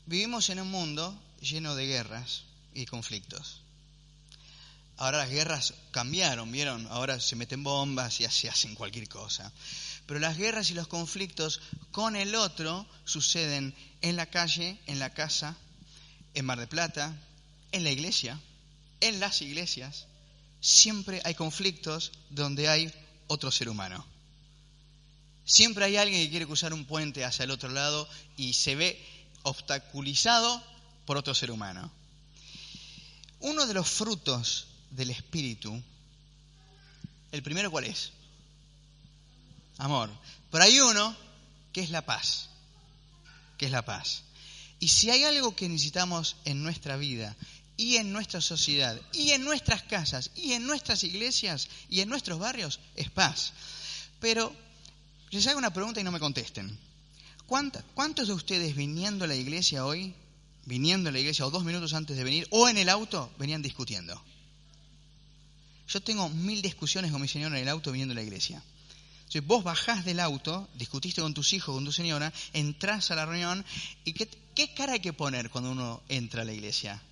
Vivimos en un mundo lleno de guerras y conflictos. Ahora las guerras cambiaron, ¿vieron? Ahora se meten bombas y se hacen cualquier cosa. Pero las guerras y los conflictos con el otro suceden en la calle, en la casa, en Mar del Plata, en la iglesia, en las iglesias. Siempre hay conflictos donde hay otro ser humano. Siempre hay alguien que quiere cruzar un puente hacia el otro lado y se ve obstaculizado por otro ser humano. Uno de los frutos del Espíritu, el primero, ¿cuál es? Amor. Pero hay uno que es la paz. Que es la paz. Y si hay algo que necesitamos en nuestra vida y en nuestra sociedad y en nuestras casas y en nuestras iglesias y en nuestros barrios, es paz. Pero les hago una pregunta y no me contesten. ¿Cuántos de ustedes viniendo a la iglesia hoy, o 2 minutos antes de venir, o en el auto, venían discutiendo? Yo tengo 1000 discusiones con mi señora en el auto viniendo a la iglesia. Si vos bajás del auto, discutiste con tus hijos, con tu señora, entrás a la reunión, ¿y qué cara hay que poner cuando uno entra a la iglesia?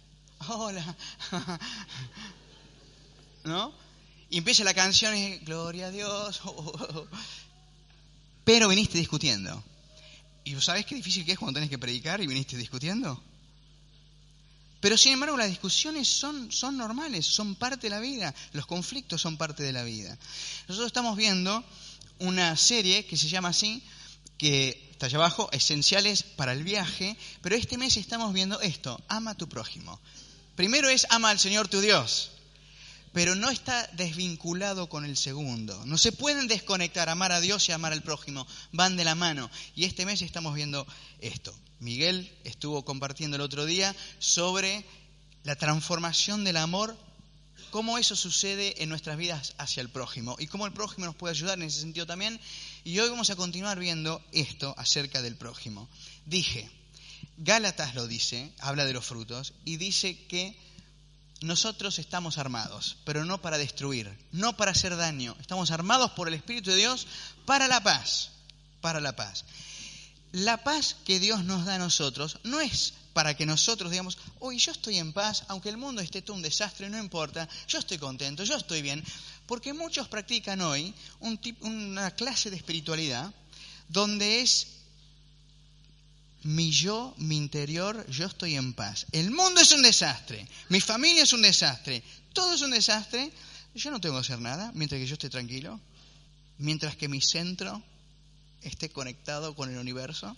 Hola. ¿No? Y empieza la canción y gloria a Dios. Pero viniste discutiendo. ¿Y vos sabés qué difícil que es cuando tenés que predicar y viniste discutiendo? Pero sin embargo las discusiones son normales, son parte de la vida. Los conflictos son parte de la vida. Nosotros estamos viendo una serie que se llama así, que está allá abajo, Esenciales para el Viaje, pero este mes estamos viendo esto, ama a tu prójimo. Primero es ama al Señor tu Dios, pero no está desvinculado con el segundo. No se pueden desconectar, amar a Dios y amar al prójimo, van de la mano. Y este mes estamos viendo esto. Miguel estuvo compartiendo el otro día sobre la transformación del amor, cómo eso sucede en nuestras vidas hacia el prójimo y cómo el prójimo nos puede ayudar en ese sentido también. Y hoy vamos a continuar viendo esto acerca del prójimo. Dije, Gálatas lo dice, habla de los frutos, y dice que nosotros estamos armados, pero no para destruir, no para hacer daño. Estamos armados por el Espíritu de Dios para la paz, para la paz. La paz que Dios nos da a nosotros no es para que nosotros digamos, hoy yo estoy en paz, aunque el mundo esté todo un desastre, no importa, yo estoy contento, yo estoy bien. Porque muchos practican hoy una clase de espiritualidad donde es mi yo, mi interior, yo estoy en paz. El mundo es un desastre, mi familia es un desastre, todo es un desastre. Yo no tengo que hacer nada mientras que yo esté tranquilo, mientras que mi centro esté conectado con el universo.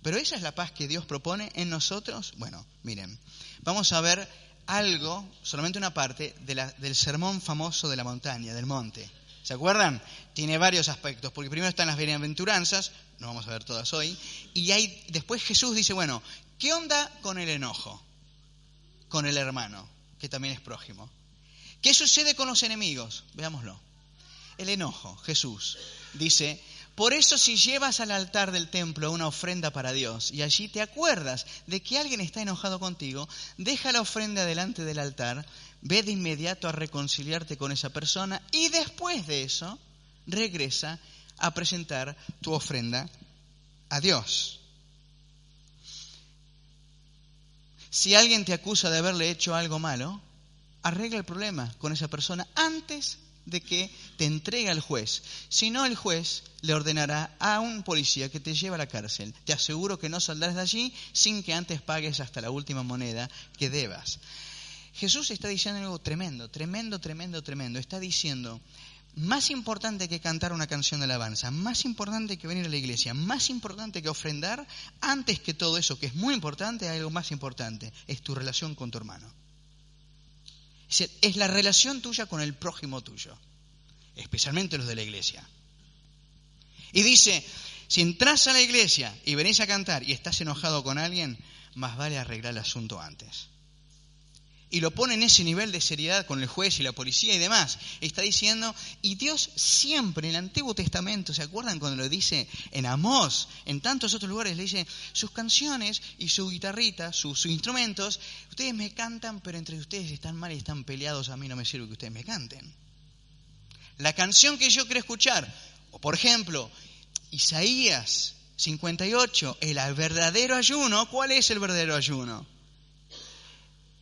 Pero esa es la paz que Dios propone en nosotros. Bueno, miren, vamos a ver algo, solamente una parte, del sermón famoso de la montaña, del monte. ¿Se acuerdan? Tiene varios aspectos, porque primero están las bienaventuranzas, no vamos a ver todas hoy, y después Jesús dice, bueno, ¿qué onda con el enojo? Con el hermano, que también es prójimo. ¿Qué sucede con los enemigos? Veámoslo. El enojo, Jesús dice, por eso si llevas al altar del templo una ofrenda para Dios y allí te acuerdas de que alguien está enojado contigo, deja la ofrenda delante del altar, ve de inmediato a reconciliarte con esa persona y después de eso regresa a presentar tu ofrenda a Dios. Si alguien te acusa de haberle hecho algo malo, arregla el problema con esa persona antes de que te entregue al juez. Si no, el juez le ordenará a un policía que te lleve a la cárcel. Te aseguro que no saldrás de allí sin que antes pagues hasta la última moneda que debas. Jesús está diciendo algo tremendo. Está diciendo, más importante que cantar una canción de alabanza, más importante que venir a la iglesia, más importante que ofrendar, antes que todo eso, que es muy importante, hay algo más importante, es tu relación con tu hermano. Es la relación tuya con el prójimo tuyo, especialmente los de la iglesia. Y dice, si entras a la iglesia y venís a cantar y estás enojado con alguien, más vale arreglar el asunto antes. Y lo pone en ese nivel de seriedad con el juez y la policía y demás. Está diciendo, y Dios siempre en el Antiguo Testamento, ¿se acuerdan cuando lo dice en Amós? En tantos otros lugares le dice, sus canciones y su guitarrita, sus instrumentos, ustedes me cantan, pero entre ustedes están mal y están peleados, a mí no me sirve que ustedes me canten. La canción que yo quiero escuchar, o por ejemplo, Isaías 58, el verdadero ayuno. ¿Cuál es el verdadero ayuno?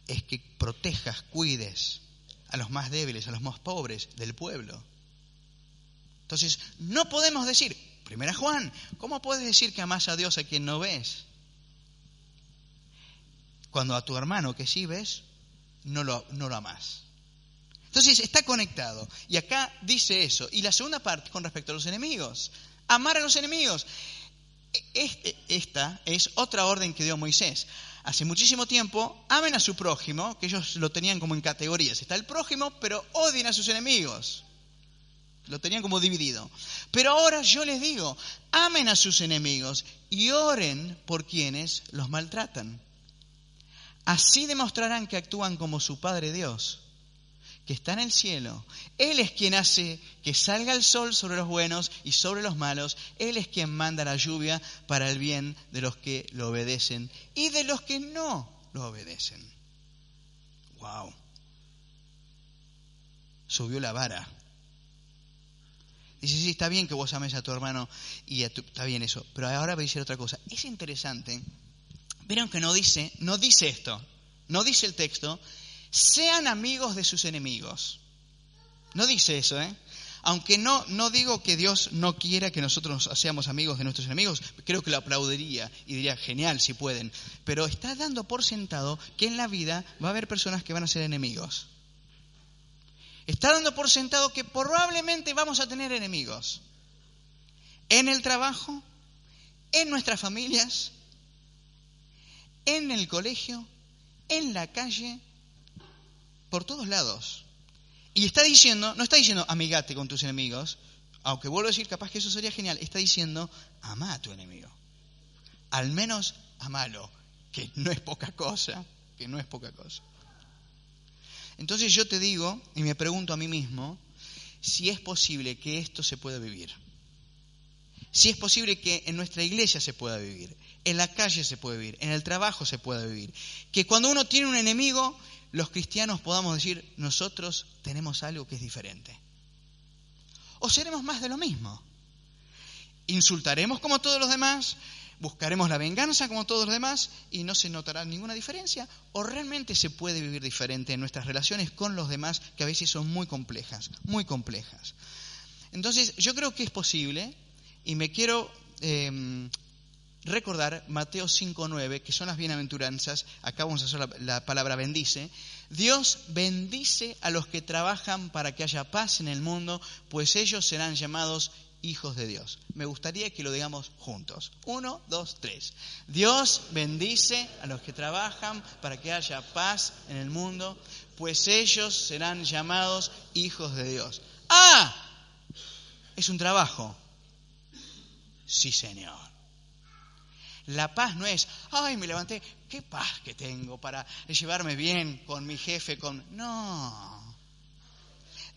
Es que protejas, cuides a los más débiles, a los más pobres del pueblo. Entonces, no podemos decir, 1 Juan, ¿cómo puedes decir que amás a Dios a quien no ves? Cuando a tu hermano que sí ves, no lo amás. Entonces, está conectado. Y acá dice eso. Y la segunda parte con respecto a los enemigos. Amar a los enemigos. Esta es otra orden que dio Moisés. Hace muchísimo tiempo, amen a su prójimo, que ellos lo tenían como en categorías. Está el prójimo, pero odien a sus enemigos. Lo tenían como dividido. Pero ahora yo les digo, amen a sus enemigos y oren por quienes los maltratan. Así demostrarán que actúan como su Padre Dios, que está en el cielo. Él es quien hace que salga el sol sobre los buenos y sobre los malos. Él es quien manda la lluvia para el bien de los que lo obedecen y de los que no lo obedecen. ¡Wow! Subió la vara. Dice, sí, está bien que vos ames a tu hermano y está bien eso, pero ahora voy a decir otra cosa. Es interesante, vieron que no dice esto, no dice el texto, sean amigos de sus enemigos. No dice eso, Aunque no digo que Dios no quiera que nosotros seamos amigos de nuestros enemigos, creo que lo aplaudiría y diría, genial si pueden. Pero está dando por sentado que en la vida va a haber personas que van a ser enemigos. Está dando por sentado que probablemente vamos a tener enemigos. En el trabajo, en nuestras familias, en el colegio, en la calle, por todos lados. Y está diciendo, no está diciendo amigate con tus enemigos, aunque vuelvo a decir, capaz que eso sería genial, está diciendo amá a tu enemigo. Al menos amalo, que no es poca cosa, Entonces yo te digo, y me pregunto a mí mismo, si es posible que esto se pueda vivir. Si es posible que en nuestra iglesia se pueda vivir, en la calle se puede vivir, en el trabajo se pueda vivir. Que cuando uno tiene un enemigo, los cristianos podamos decir, nosotros tenemos algo que es diferente. O seremos más de lo mismo. Insultaremos como todos los demás, buscaremos la venganza como todos los demás y no se notará ninguna diferencia. O realmente se puede vivir diferente en nuestras relaciones con los demás, que a veces son muy complejas, muy complejas. Entonces yo creo que es posible y me quiero recordar Mateo 5:9, que son las bienaventuranzas. Acá vamos a hacer la palabra bendice. Dios bendice a los que trabajan para que haya paz en el mundo, pues ellos serán llamados hijos de Dios. Me gustaría que lo digamos juntos. 1, 2, 3. Dios bendice a los que trabajan para que haya paz en el mundo, pues ellos serán llamados hijos de Dios. ¡Ah! Es un trabajo. Sí, Señor. La paz no es, ay, me levanté, qué paz que tengo para llevarme bien con mi jefe, No.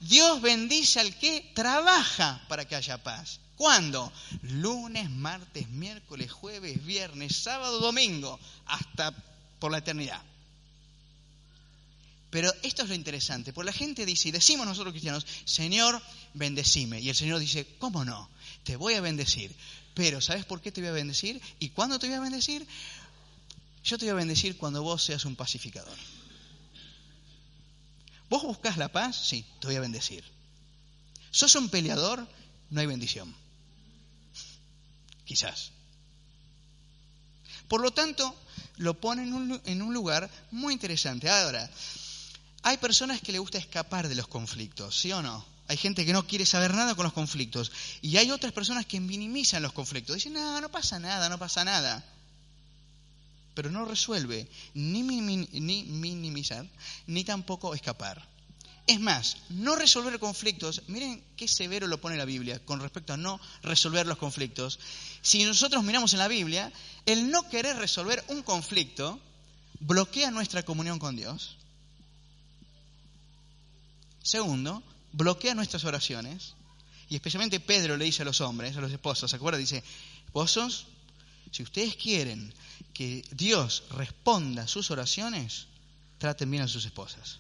Dios bendice al que trabaja para que haya paz. ¿Cuándo? Lunes, martes, miércoles, jueves, viernes, sábado, domingo, hasta por la eternidad. Pero esto es lo interesante, porque la gente dice, y decimos nosotros cristianos, Señor, bendecime. Y el Señor dice, ¿cómo no? Te voy a bendecir. Pero ¿sabes por qué te voy a bendecir? ¿Y cuándo te voy a bendecir? Yo te voy a bendecir cuando vos seas un pacificador. ¿Vos buscás la paz? Sí, te voy a bendecir. ¿Sos un peleador? No hay bendición. Quizás. Por lo tanto, lo pone en un lugar muy interesante. Ahora, hay personas que les gusta escapar de los conflictos, ¿sí o no? Hay gente que no quiere saber nada con los conflictos. Y hay otras personas que minimizan los conflictos. Dicen, no pasa nada. Pero no resuelve ni minimizar, ni tampoco escapar. Es más, no resolver conflictos, miren qué severo lo pone la Biblia con respecto a no resolver los conflictos. Si nosotros miramos en la Biblia, el no querer resolver un conflicto bloquea nuestra comunión con Dios. Segundo, bloquea nuestras oraciones. Y especialmente Pedro le dice a los hombres, a los esposos, ¿se acuerdan? Dice, esposos, si ustedes quieren que Dios responda a sus oraciones, traten bien a sus esposas.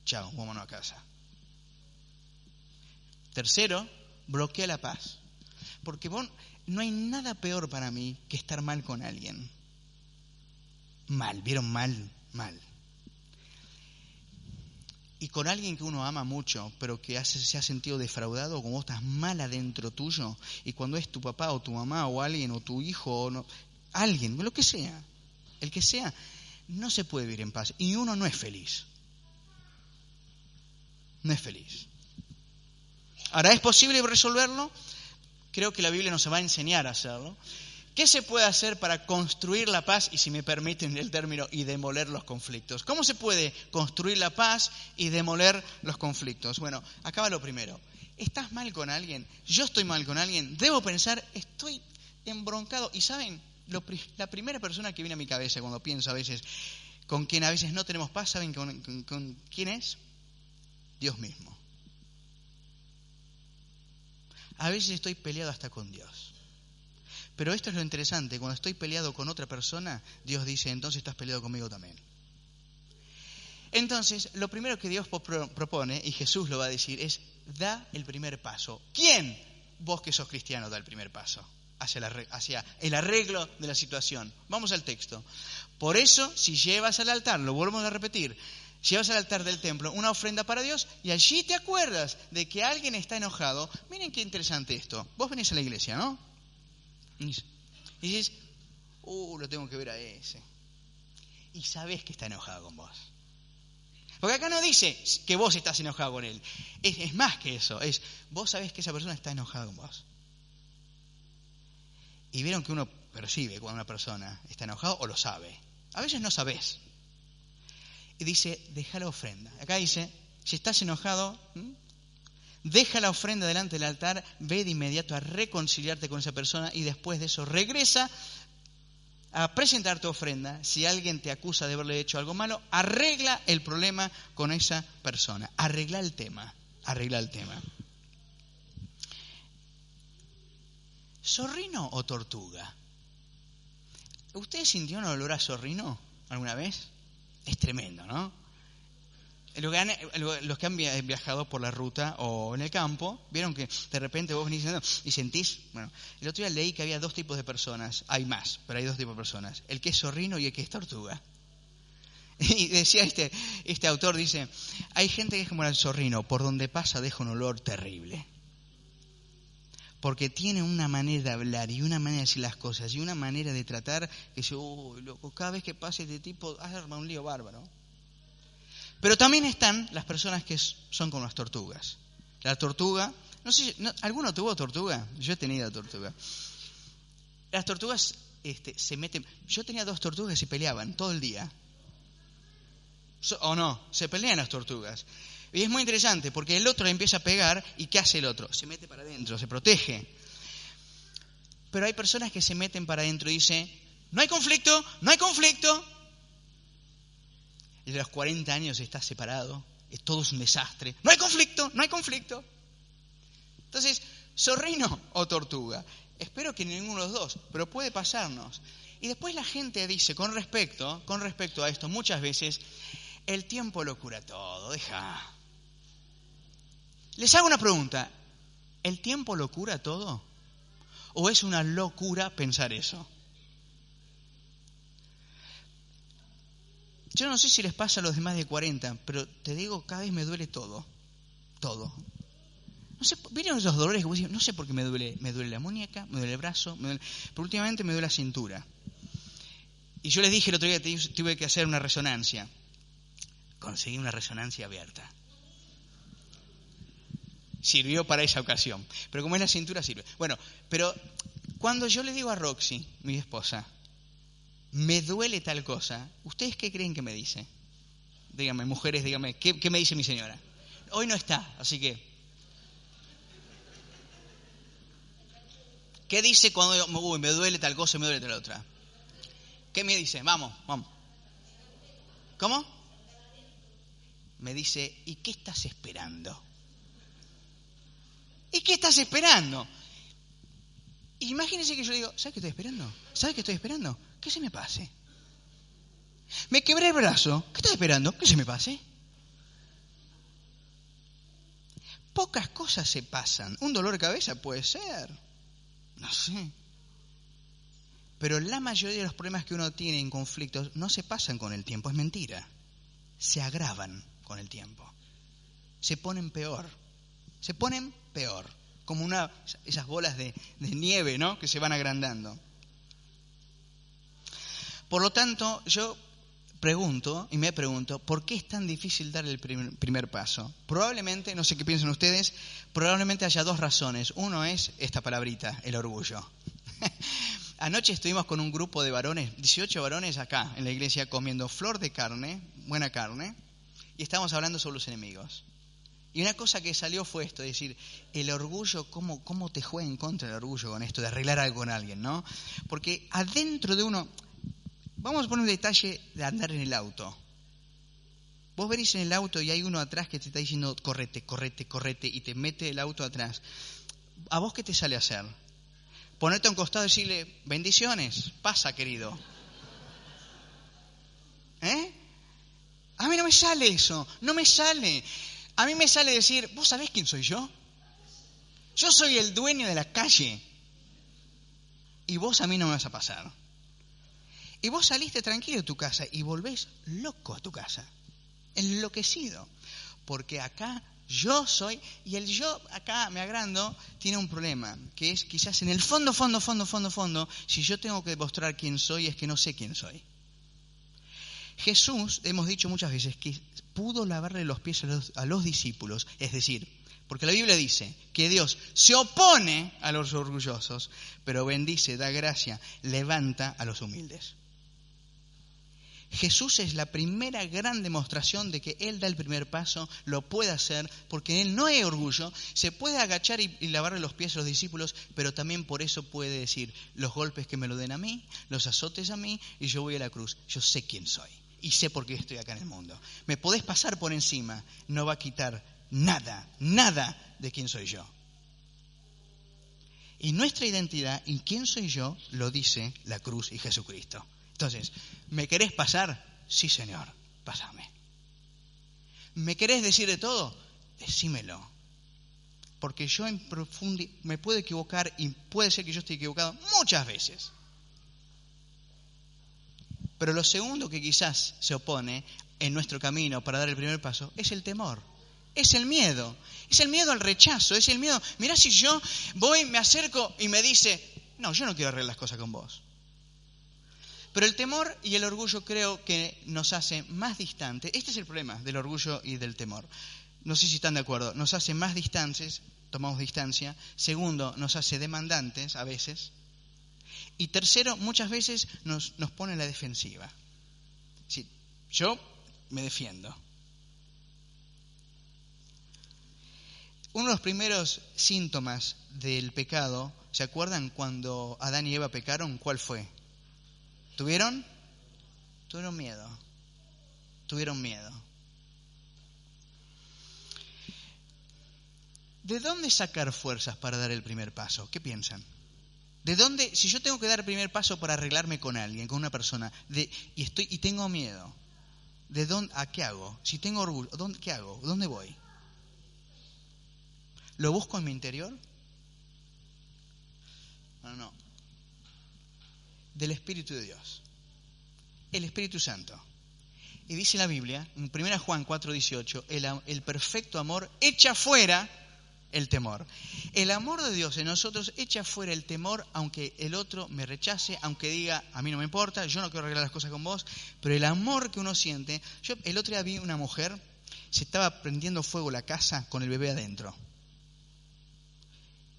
Chao, vámonos a casa. Tercero, bloquea la paz. Porque no hay nada peor para mí que estar mal con alguien. Mal, ¿vieron? Mal. Y con alguien que uno ama mucho, pero que se ha sentido defraudado, como vos estás mal adentro tuyo, y cuando es tu papá o tu mamá o alguien o tu hijo o no, alguien, lo que sea, el que sea, no se puede vivir en paz. Y uno no es feliz. No es feliz. Ahora, ¿es posible resolverlo? Creo que la Biblia nos va a enseñar a hacerlo. ¿Qué se puede hacer para construir la paz y, si me permiten el término, y demoler los conflictos? ¿Cómo se puede construir la paz y demoler los conflictos? Bueno, acá va lo primero. ¿Estás mal con alguien? ¿Yo estoy mal con alguien? Debo pensar, estoy embroncado. Y ¿saben? La primera persona que viene a mi cabeza cuando pienso a veces, con quien a veces no tenemos paz, ¿saben con quién es? Dios mismo. A veces estoy peleado hasta con Dios. Pero esto es lo interesante, cuando estoy peleado con otra persona, Dios dice, entonces estás peleado conmigo también. Entonces, lo primero que Dios propone, y Jesús lo va a decir, es da el primer paso. ¿Quién? Vos que sos cristiano, da el primer paso hacia el arreglo de la situación. Vamos al texto. Por eso, si llevas al altar, lo volvemos a repetir, llevas al altar del templo una ofrenda para Dios y allí te acuerdas de que alguien está enojado. Miren qué interesante esto. Vos venís a la iglesia, ¿no? Y dices, lo tengo que ver a ese. Y sabés que está enojado con vos. Porque acá no dice que vos estás enojado con él. Es más que eso. Vos sabés que esa persona está enojada con vos. Y vieron que uno percibe cuando una persona está enojada o lo sabe. A veces no sabés. Y dice, deja la ofrenda. Acá dice, si estás enojado, deja la ofrenda delante del altar, ve de inmediato a reconciliarte con esa persona y después de eso regresa a presentar tu ofrenda. Si alguien te acusa de haberle hecho algo malo, arregla el problema con esa persona. Arregla el tema. ¿Zorrino o tortuga? ¿Ustedes sintieron olor a zorrino alguna vez? Es tremendo, ¿no? Los que han viajado por la ruta o en el campo, vieron que de repente vos venís y sentís... Bueno, el otro día leí que había dos tipos de personas. Hay más, pero hay dos tipos de personas. El que es zorrino y el que es tortuga. Y decía este autor, dice, hay gente que es como el zorrino, por donde pasa deja un olor terrible. Porque tiene una manera de hablar y una manera de decir las cosas y una manera de tratar que dice, loco, cada vez que pasa este tipo, arma un lío bárbaro. Pero también están las personas que son como las tortugas. La tortuga, no sé, ¿alguno tuvo tortuga? Yo he tenido tortuga. Las tortugas se meten... Yo tenía 2 tortugas y se peleaban todo el día. ¿O no? Se pelean las tortugas. Y es muy interesante porque el otro le empieza a pegar y ¿qué hace el otro? Se mete para adentro, se protege. Pero hay personas que se meten para adentro y dicen, no hay conflicto. Y de los 40 años está separado, todo es un desastre. No hay conflicto. Entonces, ¿zorrino o tortuga? Espero que ninguno de los dos, pero puede pasarnos. Y después la gente dice, con respecto a esto, muchas veces, el tiempo lo cura todo, deja. Les hago una pregunta, ¿el tiempo lo cura todo? ¿O es una locura pensar eso? Yo no sé si les pasa a los de más de 40, pero te digo, cada vez me duele todo. No sé, ¿vieron esos dolores que vos decís? No sé por qué me duele la muñeca, me duele el brazo, pero últimamente me duele la cintura. Y yo les dije el otro día que tuve que hacer una resonancia. Conseguí una resonancia abierta. Sirvió para esa ocasión. Pero como es la cintura, sirve. Bueno, pero cuando yo le digo a Roxy, mi esposa, me duele tal cosa, ¿ustedes qué creen que me dice? Díganme, mujeres, díganme, ¿qué me dice mi señora? Hoy no está, así que... ¿Qué dice cuando me duele tal cosa y me duele tal otra? ¿Qué me dice? Vamos. ¿Cómo? Me dice, ¿y qué estás esperando? Imagínense que yo digo, ¿sabes qué estoy esperando? Que se me pase. Me quebré el brazo. ¿Qué estás esperando? Que se me pase. pocas cosas se pasan. Un dolor de cabeza puede ser, no sé. Pero la mayoría de los problemas que uno tiene en conflictos no se pasan con el tiempo, es mentira. Se agravan con el tiempo. Se ponen peor. Se ponen peor. Como esas bolas de nieve, ¿no? Que se van agrandando. Por lo tanto, yo me pregunto, ¿por qué es tan difícil dar el primer paso? Probablemente, no sé qué piensan ustedes, probablemente haya dos razones. Uno es esta palabrita, el orgullo. Anoche estuvimos con un grupo de varones, 18 varones acá en la iglesia, comiendo flor de carne, buena carne, y estábamos hablando sobre los enemigos. Y una cosa que salió fue esto, es decir, el orgullo, cómo te juega en contra el orgullo con esto de arreglar algo con alguien, ¿no? Porque adentro de uno... Vamos a poner un detalle de andar en el auto. Vos venís en el auto y hay uno atrás que te está diciendo correte, correte, correte, y te mete el auto atrás. ¿A vos qué te sale a hacer? Ponerte a un costado y decirle, bendiciones, pasa, querido. A mí no me sale eso, no me sale. A mí me sale decir, ¿vos sabés quién soy yo? Yo soy el dueño de la calle. Y vos a mí no me vas a pasar. Y vos saliste tranquilo de tu casa y volvés loco a tu casa, enloquecido. Porque acá yo soy, y el yo acá me agrando, tiene un problema, que es quizás en el fondo, si yo tengo que demostrar quién soy, es que no sé quién soy. Jesús, hemos dicho muchas veces, que pudo lavarle los pies a los discípulos, es decir, porque la Biblia dice que Dios se opone a los orgullosos, pero bendice, da gracia, levanta a los humildes. Jesús es la primera gran demostración de que Él da el primer paso, lo puede hacer, porque Él no hay orgullo, se puede agachar y lavarle los pies a los discípulos, pero también por eso puede decir, los golpes que me lo den a mí, los azotes a mí, y yo voy a la cruz. Yo sé quién soy, y sé por qué estoy acá en el mundo. Me podés pasar por encima, no va a quitar nada de quién soy yo. Y nuestra identidad y quién soy yo, lo dice la cruz y Jesucristo. Entonces, ¿me querés pasar? Sí, Señor, pásame. ¿Me querés decir de todo? Decímelo. Porque yo en profundidad me puedo equivocar y puede ser que yo esté equivocado muchas veces. Pero lo segundo que quizás se opone en nuestro camino para dar el primer paso es el temor. Es el miedo. Es el miedo al rechazo. Es el miedo. Mirá, si yo voy, me acerco y me dice, no, yo no quiero arreglar las cosas con vos. Pero el temor y el orgullo creo que nos hace más distantes. Este es el problema del orgullo y del temor. No sé si están de acuerdo. Nos hace más distantes, tomamos distancia. Segundo, nos hace demandantes a veces. Y tercero, muchas veces nos pone en la defensiva. Sí, yo me defiendo. Uno de los primeros síntomas del pecado, ¿se acuerdan cuando Adán y Eva pecaron? ¿Cuál fue? ¿Tuvieron? Tuvieron miedo. ¿De dónde sacar fuerzas para dar el primer paso? ¿Qué piensan? ¿De dónde? Si yo tengo que dar el primer paso para arreglarme con alguien, con una persona, y tengo miedo, ¿de dónde? ¿A qué hago? Si tengo orgullo, ¿qué hago? ¿Dónde voy? ¿Lo busco en mi interior? No. Del Espíritu de Dios, el Espíritu Santo. Y dice la Biblia, en 1 Juan 4:18, el perfecto amor echa fuera el temor. El amor de Dios en nosotros echa fuera el temor, aunque el otro me rechace, aunque diga, a mí no me importa, yo no quiero arreglar las cosas con vos, pero el amor que uno siente. Yo el otro día vi una mujer, se estaba prendiendo fuego la casa con el bebé adentro.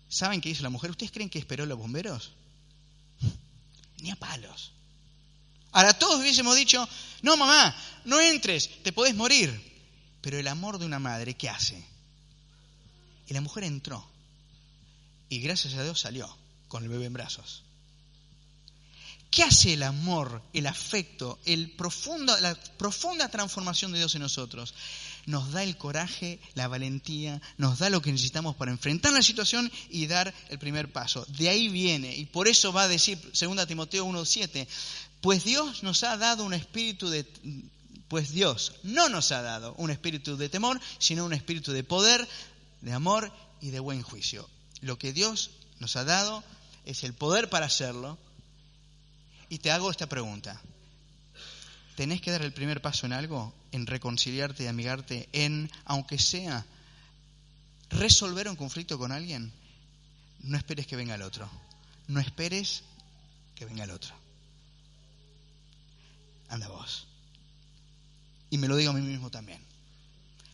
¿Saben qué hizo la mujer? ¿Ustedes creen que esperó a los bomberos? Ni a palos. Ahora todos hubiésemos dicho, no mamá, no entres, te podés morir. Pero el amor de una madre, ¿qué hace? Y la mujer entró. Y gracias a Dios salió con el bebé en brazos. ¿Qué hace el amor, el afecto, la profunda transformación de Dios en nosotros? Nos da el coraje, la valentía, nos da lo que necesitamos para enfrentar la situación y dar el primer paso. De ahí viene, y por eso va a decir 2 Timoteo 1:7, pues Dios no nos ha dado un espíritu de temor, sino un espíritu de poder, de amor y de buen juicio. Lo que Dios nos ha dado es el poder para hacerlo. Y te hago esta pregunta. ¿Tenés que dar el primer paso en algo? En reconciliarte y amigarte, en, aunque sea, resolver un conflicto con alguien. No esperes que venga el otro. No esperes que venga el otro. Anda vos. Y me lo digo a mí mismo también.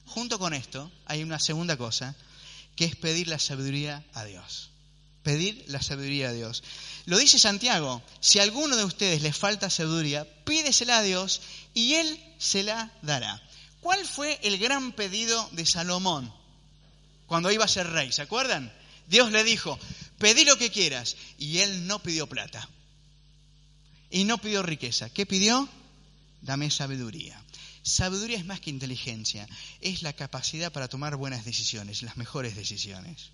Junto con esto, hay una segunda cosa, que es pedir la sabiduría a Dios. Pedir la sabiduría a Dios. Lo dice Santiago, si a alguno de ustedes le falta sabiduría, pídesela a Dios y Él se la dará. ¿Cuál fue el gran pedido de Salomón cuando iba a ser rey? ¿Se acuerdan? Dios le dijo, pedí lo que quieras. Y él no pidió plata. Y no pidió riqueza. ¿Qué pidió? Dame sabiduría. Sabiduría es más que inteligencia. Es la capacidad para tomar buenas decisiones, las mejores decisiones.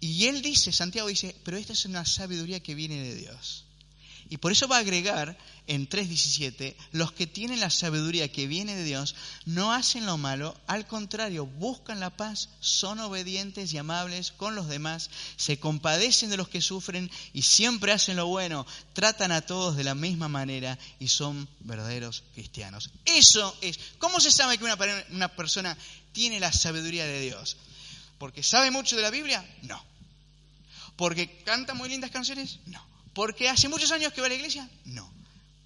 Y él dice, Santiago dice, pero esta es una sabiduría que viene de Dios. Y por eso va a agregar en 3:17, los que tienen la sabiduría que viene de Dios no hacen lo malo, al contrario, buscan la paz, son obedientes y amables con los demás, se compadecen de los que sufren y siempre hacen lo bueno, tratan a todos de la misma manera y son verdaderos cristianos. Eso es. ¿Cómo se sabe que una persona tiene la sabiduría de Dios? ¿Porque sabe mucho de la Biblia? No. ¿Porque canta muy lindas canciones? No. ¿Porque hace muchos años que va a la iglesia? No.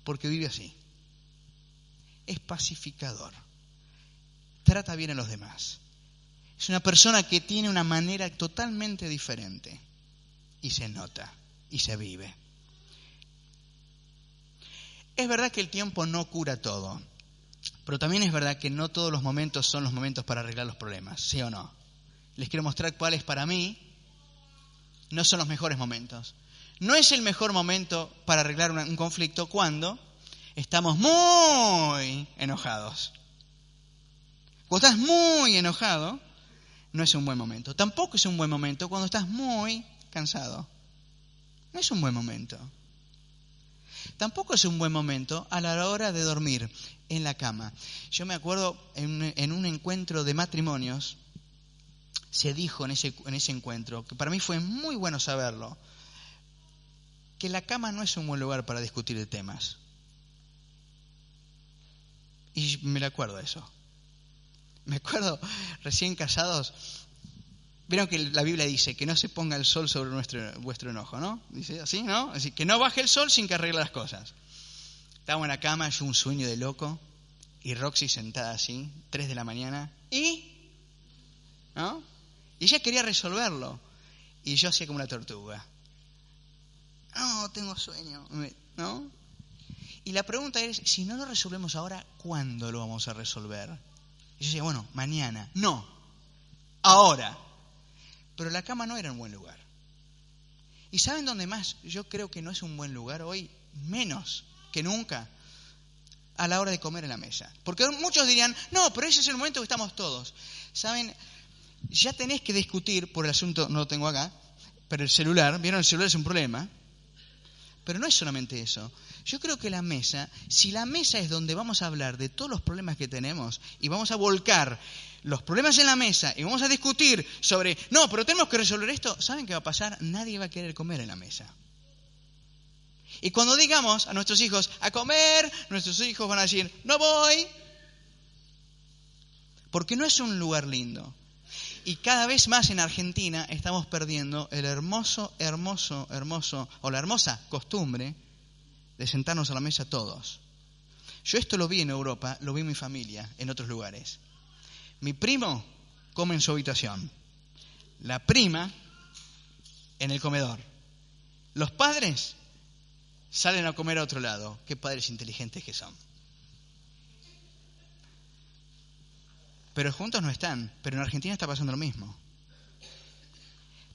Porque vive así. Es pacificador. Trata bien a los demás. Es una persona que tiene una manera totalmente diferente. Y se nota. Y se vive. Es verdad que el tiempo no cura todo. Pero también es verdad que no todos los momentos son los momentos para arreglar los problemas. ¿Sí o no? Les quiero mostrar cuáles para mí no son los mejores momentos. No es el mejor momento para arreglar un conflicto cuando estamos muy enojados. Cuando estás muy enojado, no es un buen momento. Tampoco es un buen momento cuando estás muy cansado. No es un buen momento. Tampoco es un buen momento a la hora de dormir en la cama. Yo me acuerdo en un encuentro de matrimonios, se dijo en ese encuentro, que para mí fue muy bueno saberlo, que la cama no es un buen lugar para discutir de temas. Y me lo acuerdo de eso. Me acuerdo, recién casados, vieron que la Biblia dice que no se ponga el sol sobre vuestro enojo, ¿no? Dice así, ¿no? Así que no baje el sol sin que arregle las cosas. Estábamos en la cama, yo un sueño de loco, y Roxy sentada así, 3 de la mañana, ¿no? Y ella quería resolverlo. Y yo hacía como una tortuga. No, tengo sueño, ¿no? Y la pregunta es, si no lo resolvemos ahora, ¿cuándo lo vamos a resolver? Y yo decía, bueno, mañana. No, ahora. Pero la cama no era un buen lugar. ¿Y saben dónde más? Yo creo que no es un buen lugar hoy, menos que nunca, a la hora de comer en la mesa. Porque muchos dirían, no, pero ese es el momento que estamos todos. ¿Saben? Ya tenés que discutir por el asunto, no lo tengo acá, pero el celular, ¿vieron? El celular es un problema. Pero no es solamente eso. Yo creo que la mesa, si la mesa es donde vamos a hablar de todos los problemas que tenemos y vamos a volcar los problemas en la mesa y vamos a discutir sobre, no, pero tenemos que resolver esto, ¿saben qué va a pasar? Nadie va a querer comer en la mesa. Y cuando digamos a nuestros hijos a comer, nuestros hijos van a decir, no voy. Porque no es un lugar lindo. Y cada vez más en Argentina estamos perdiendo el hermoso, o la hermosa costumbre de sentarnos a la mesa todos. Yo esto lo vi en Europa, lo vi en mi familia, en otros lugares. Mi primo come en su habitación, la prima en el comedor. Los padres salen a comer a otro lado. Qué padres inteligentes que son. Pero juntos no están. Pero en Argentina está pasando lo mismo.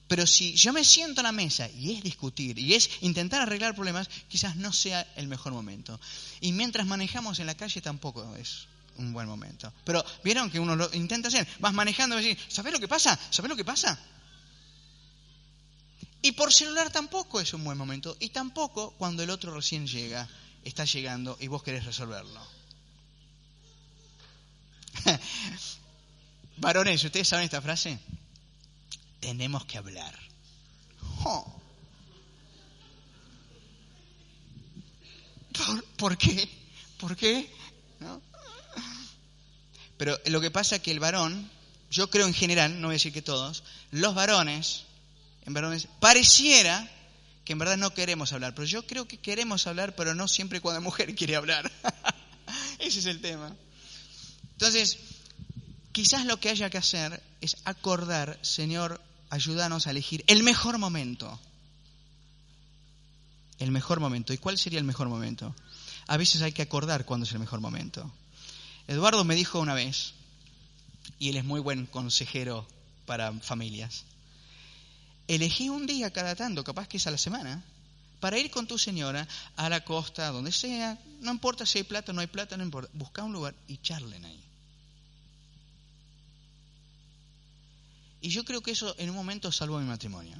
Pero si yo me siento a la mesa y es discutir, y es intentar arreglar problemas, quizás no sea el mejor momento. Y mientras manejamos en la calle tampoco es un buen momento. Pero vieron que uno lo intenta hacer. Vas manejando y decís, ¿sabés lo que pasa? ¿Sabés lo que pasa? Y por celular tampoco es un buen momento. Y tampoco cuando el otro recién llega, está llegando y vos querés resolverlo. Varones, ¿ustedes saben esta frase? Tenemos que hablar. Oh. ¿Por qué? ¿Por qué? ¿No? Pero lo que pasa es que el varón, yo creo en general, no voy a decir que todos, los varones, pareciera que en verdad no queremos hablar. Pero yo creo que queremos hablar, pero no siempre cuando la mujer quiere hablar. Ese es el tema. Entonces, quizás lo que haya que hacer es acordar, Señor, ayúdanos a elegir el mejor momento. El mejor momento. ¿Y cuál sería el mejor momento? A veces hay que acordar cuándo es el mejor momento. Eduardo me dijo una vez, y él es muy buen consejero para familias, elegí un día cada tanto, capaz que es a la semana, para ir con tu señora a la costa, donde sea, no importa si hay plata o no hay plata, no importa, busca un lugar y charlen ahí. Y yo creo que eso en un momento salvó mi matrimonio.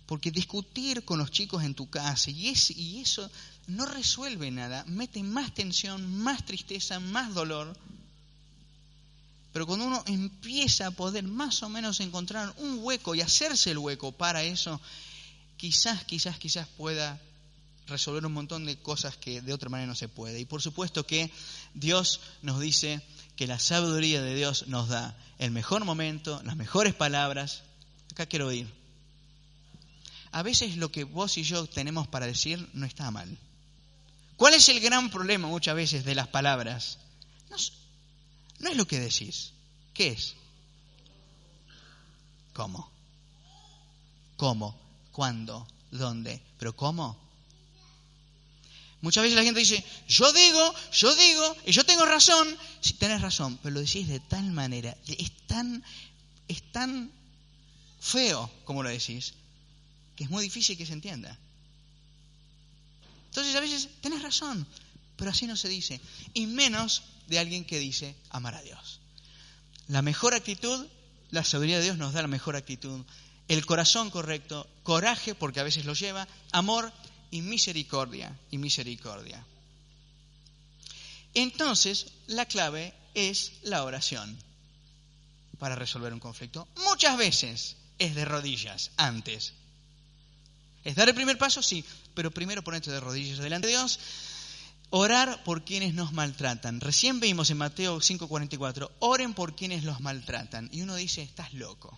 Porque discutir con los chicos en tu casa y eso no resuelve nada, mete más tensión, más tristeza, más dolor. Pero cuando uno empieza a poder más o menos encontrar un hueco y hacerse el hueco para eso, quizás pueda resolver un montón de cosas que de otra manera no se puede. Y por supuesto que Dios nos dice que la sabiduría de Dios nos da el mejor momento, las mejores palabras. Acá quiero ir. A veces lo que vos y yo tenemos para decir no está mal. ¿Cuál es el gran problema muchas veces de las palabras? No es lo que decís. ¿Qué es? ¿Cómo? ¿Cómo? ¿Cuándo? ¿Dónde? ¿Pero cómo? Muchas veces la gente dice, yo digo, y yo tengo razón. Sí, tenés razón, pero lo decís de tal manera, es tan feo como lo decís, que es muy difícil que se entienda. Entonces a veces tenés razón, pero así no se dice. Y menos de alguien que dice amar a Dios. La mejor actitud, la sabiduría de Dios nos da la mejor actitud. El corazón correcto, coraje, porque a veces lo lleva, amor y misericordia. Entonces, la clave es la oración para resolver un conflicto. Muchas veces es de rodillas antes. ¿Es dar el primer paso? Sí, pero primero ponerte de rodillas delante de Dios. Orar por quienes nos maltratan. Recién vimos en Mateo 5:44, oren por quienes los maltratan. Y uno dice, estás loco.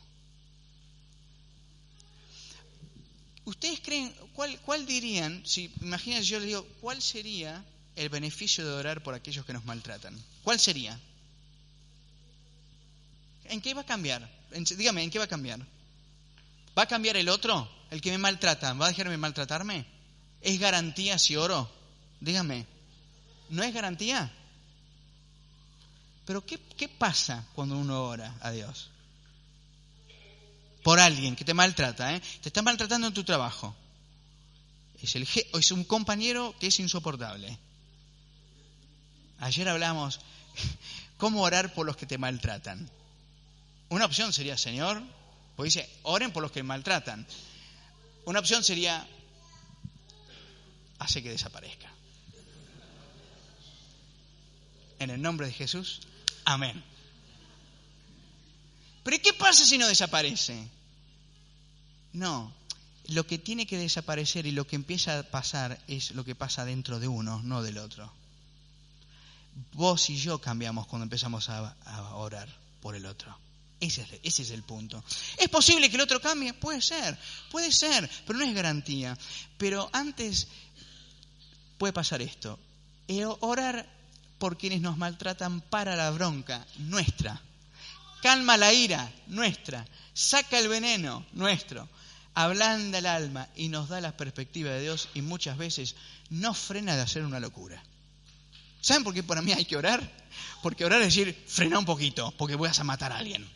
¿Ustedes creen, cuál dirían, si imagínense yo les digo, cuál sería el beneficio de orar por aquellos que nos maltratan? ¿Cuál sería? ¿En qué va a cambiar? Dígame, ¿en qué va a cambiar? ¿Va a cambiar el otro? ¿El que me maltrata? ¿Va a dejarme maltratarme? ¿Es garantía si oro? Dígame. ¿No es garantía? Pero ¿qué pasa cuando uno ora a Dios? Por alguien que te maltrata, te está maltratando en tu trabajo. Es un compañero que es insoportable. Ayer hablamos cómo orar por los que te maltratan. Una opción sería, Señor, pues dice, oren por los que maltratan. Una opción sería, hace que desaparezca. En el nombre de Jesús, amén. ¿Pero qué pasa si no desaparece? No, lo que tiene que desaparecer y lo que empieza a pasar es lo que pasa dentro de uno, no del otro. Vos y yo cambiamos cuando empezamos a orar por el otro. Ese es el punto. ¿Es posible que el otro cambie? Puede ser, pero no es garantía. Pero antes puede pasar esto. Orar por quienes nos maltratan para la bronca nuestra. Calma la ira nuestra. Saca el veneno nuestro. Ablanda el alma y nos da la perspectiva de Dios y muchas veces nos frena de hacer una locura. ¿Saben por qué para mí hay que orar? Porque orar es decir, frena un poquito, porque vas a matar a alguien.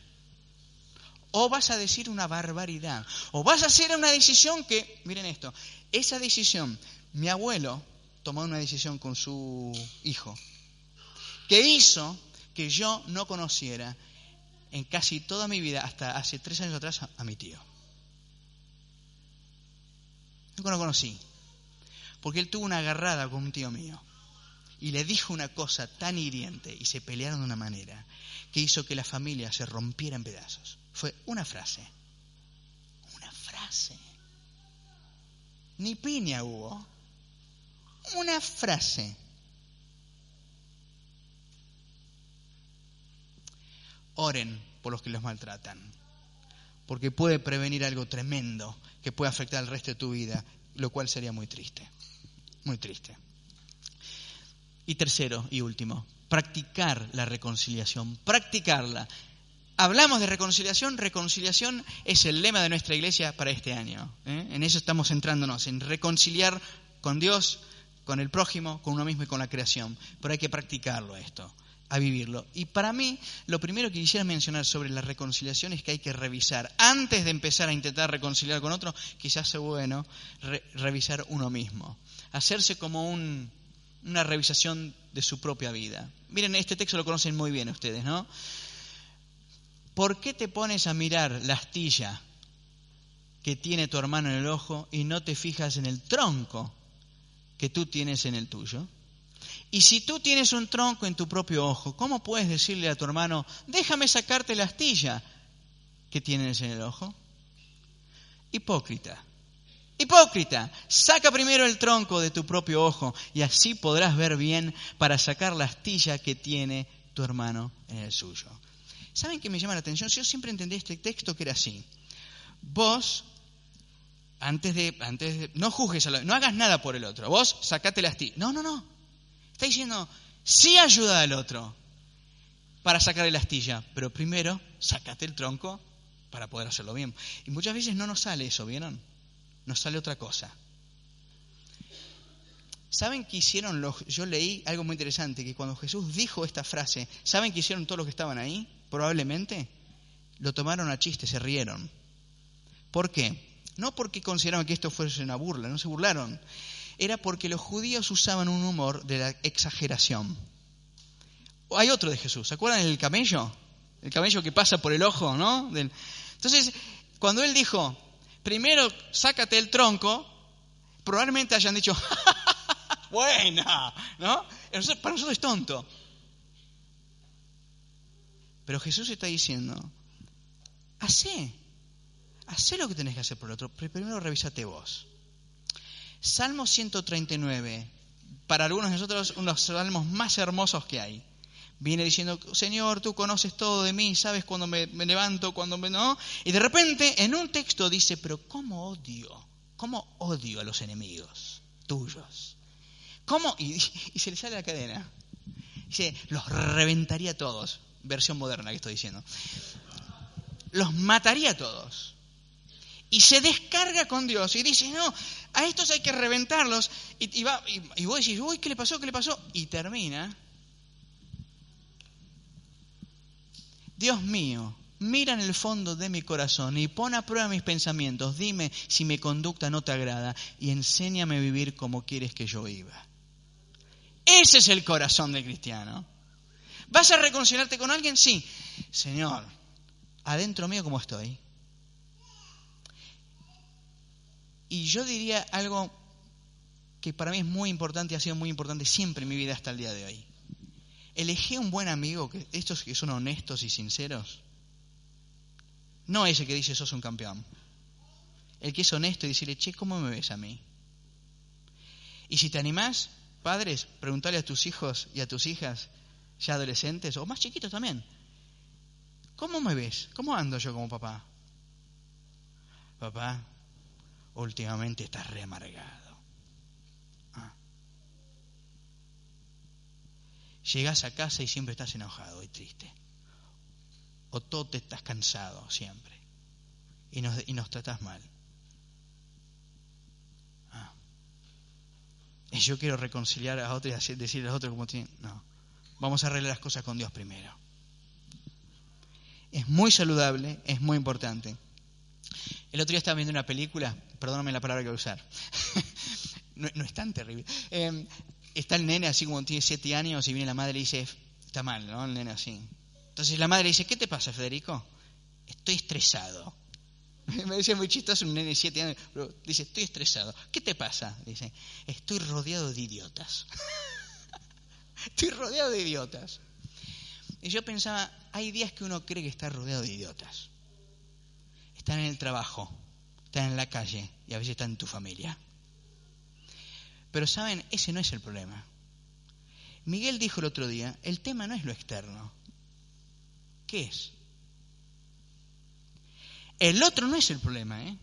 O vas a decir una barbaridad. O vas a hacer una decisión que, miren esto, esa decisión, mi abuelo tomó una decisión con su hijo, que hizo que yo no conociera en casi toda mi vida, hasta hace 3 años atrás, a mi tío. Nunca lo conocí, porque él tuvo una agarrada con un tío mío. y le dijo una cosa tan hiriente y se pelearon de una manera que hizo que la familia se rompiera en pedazos. Fue una frase. Una frase. Ni piña hubo. Una frase. Oren por los que los maltratan, porque puede prevenir algo tremendo que puede afectar el resto de tu vida, lo cual sería muy triste. Muy triste. Y tercero y último, practicar la reconciliación, practicarla. Hablamos de reconciliación, reconciliación es el lema de nuestra iglesia para este año. En eso estamos centrándonos, en reconciliar con Dios, con el prójimo, con uno mismo y con la creación. Pero hay que practicarlo esto, a vivirlo. Y para mí, lo primero que quisiera mencionar sobre la reconciliación es que hay que revisar. Antes de empezar a intentar reconciliar con otro, quizás sea bueno revisar uno mismo. Hacerse como una revisación de su propia vida. Miren, este texto lo conocen muy bien ustedes, ¿no? ¿Por qué te pones a mirar la astilla que tiene tu hermano en el ojo y no te fijas en el tronco que tú tienes en el tuyo? Y si tú tienes un tronco en tu propio ojo, ¿cómo puedes decirle a tu hermano, déjame sacarte la astilla que tienes en el ojo? Hipócrita. Hipócrita, saca primero el tronco de tu propio ojo y así podrás ver bien para sacar la astilla que tiene tu hermano en el suyo. ¿Saben qué me llama la atención? Yo siempre entendí este texto que era así. Vos, antes de no juzgues, no hagas nada por el otro. Vos sacate la astilla. No. Está diciendo, sí ayuda al otro para sacarle la astilla, pero primero sacate el tronco para poder hacerlo bien. Y muchas veces no nos sale eso, ¿vieron? Nos sale otra cosa. ¿Saben qué hicieron yo leí algo muy interesante, que cuando Jesús dijo esta frase, ¿saben qué hicieron todos los que estaban ahí? Probablemente lo tomaron a chiste, se rieron. ¿Por qué? No porque consideraban que esto fuese una burla, no se burlaron. Era porque los judíos usaban un humor de la exageración. Hay otro de Jesús, ¿se acuerdan del camello? El camello que pasa por el ojo, ¿no? Entonces, cuando él dijo, primero sácate el tronco, probablemente hayan dicho, buena, ¿no? Para nosotros es tonto. Pero Jesús está diciendo, hacé lo que tenés que hacer por el otro, pero primero revísate vos. Salmo 139, para algunos de nosotros, uno de los salmos más hermosos que hay. Viene diciendo, Señor, tú conoces todo de mí, sabes cuando me levanto, cuando no. Y de repente, en un texto dice, pero ¿cómo odio a los enemigos tuyos? ¿Cómo? Y se le sale la cadena. Dice, los reventaría a todos. Versión moderna que estoy diciendo. Los mataría a todos. Y se descarga con Dios y dice, no, a estos hay que reventarlos. Y vos decís, uy, ¿qué le pasó? Y termina. Dios mío, mira en el fondo de mi corazón y pon a prueba mis pensamientos. Dime si mi conducta no te agrada y enséñame a vivir como quieres que yo viva. Ese es el corazón del cristiano. ¿Vas a reconciliarte con alguien? Sí. Señor, adentro mío, ¿cómo estoy? Y yo diría algo que para mí es muy importante y ha sido muy importante siempre en mi vida hasta el día de hoy. Elegí un buen amigo, estos que son honestos y sinceros. No ese que dice, sos un campeón. El que es honesto y decirle, che, ¿cómo me ves a mí? Y si te animás, padres, preguntale a tus hijos y a tus hijas, ya adolescentes, o más chiquitos también, ¿cómo me ves? ¿Cómo ando yo como papá? Papá, últimamente estás re amargado. Llegás a casa y siempre estás enojado y triste. O todo te estás cansado siempre. Y nos tratás mal. Y yo quiero reconciliar a otros y decirle a otros como tienen. No. Vamos a arreglar las cosas con Dios primero. Es muy saludable, es muy importante. El otro día estaba viendo una película, perdóname la palabra que voy a usar. no es tan terrible. Está el nene así como tiene 7 años y viene la madre y le dice, está mal, ¿no? El nene así. Entonces la madre le dice, ¿qué te pasa, Federico? Estoy estresado. Me decía muy chistoso un nene de 7 años, pero dice, estoy estresado. ¿Qué te pasa? Dice, estoy rodeado de idiotas. Estoy rodeado de idiotas. Y yo pensaba, hay días que uno cree que está rodeado de idiotas. Están en el trabajo, están en la calle y a veces están en tu familia. Pero saben, ese no es el problema. Miguel dijo el otro día, el tema no es lo externo. ¿Qué es? El otro no es el problema, ¿eh?